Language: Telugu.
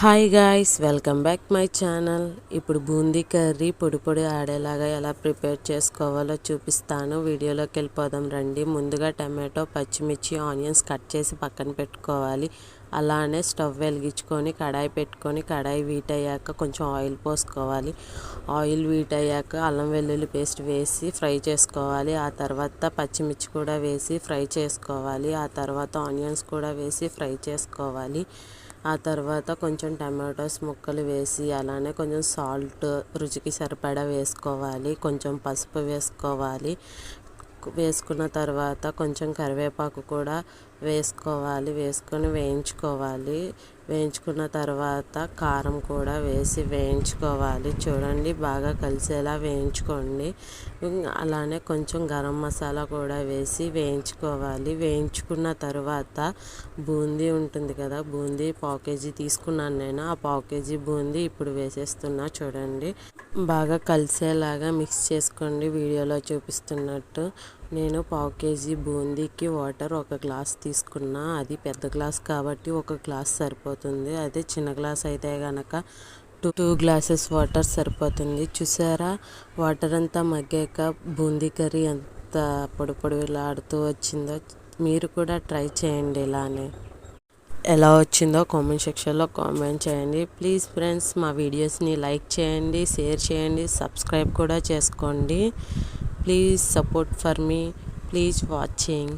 Hi guys, welcome back my channel. ఇప్పుడు బూందీ కర్రీ పొడి పొడి ఆడేలాగా ఎలా ప్రిపేర్ చేసుకోవాలో చూపిస్తాను. వీడియోలోకి వెళ్ళిపోదాం రండి. ముందుగా టమాటో, పచ్చిమిర్చి, ఆనియన్స్ కట్ చేసి పక్కన పెట్టుకోవాలి. అలానే స్టవ్ వెలిగించుకొని కడాయి పెట్టుకొని కడాయి హీట్ అయ్యాక కొంచెం ఆయిల్ పోసుకోవాలి. ఆయిల్ హీట్ అయ్యాక అల్లం వెల్లుల్లి పేస్ట్ వేసి ఫ్రై చేసుకోవాలి. ఆ తర్వాత పచ్చిమిర్చి కూడా వేసి ఫ్రై చేసుకోవాలి. ఆ తర్వాత ఆనియన్స్ కూడా వేసి ఫ్రై చేసుకోవాలి. ఆ తర్వాత కొంచెం టమాటోస్ ముక్కలు వేసి అలానే కొంచెం సాల్ట్ రుచికి సరిపడా వేసుకోవాలి. కొంచెం పసుపు వేసుకోవాలి. వేసుకున్న తర్వాత కొంచెం కరివేపాకు కూడా వేసుకోవాలి. వేసుకొని వేయించుకోవాలి. వేయించుకున్న తర్వాత కారం కూడా వేసి వేయించుకోవాలి. చూడండి, బాగా కలిసేలా వేయించుకోండి. అలానే కొంచెం గరం మసాలా కూడా వేసి వేయించుకోవాలి. వేయించుకున్న తర్వాత బూందీ ఉంటుంది కదా, బూందీ పావు కేజీ తీసుకున్నాను నేను. ఆ పావు కేజీ బూందీ ఇప్పుడు వేసేస్తున్నా. చూడండి, బాగా కలిసేలాగా మిక్స్ చేసుకోండి. వీడియోలో చూపిస్తున్నట్టు నేను పావు కేజీ బూందీకి వాటర్ ఒక గ్లాస్ తీసుకున్నా. అది పెద్ద గ్లాస్ కాబట్టి ఒక గ్లాస్ సరిపోతుంది. అదే చిన్న గ్లాస్ అయితే కనుక టూ గ్లాసెస్ వాటర్ సరిపోతుంది. చూసారా, వాటర్ అంతా మగ్గాక బూందీ కర్రీ ఎంత పొడి పొడిలాడుతూ వచ్చిందో. మీరు కూడా ట్రై చేయండి. ఇలానే ఎలా వచ్చిందో కామెంట్ సెక్షన్లో కామెంట్ చేయండి. ప్లీజ్ ఫ్రెండ్స్, మా వీడియోస్ని లైక్ చేయండి, షేర్ చేయండి, సబ్స్క్రైబ్ కూడా చేసుకోండి. Please support for me. Please watching.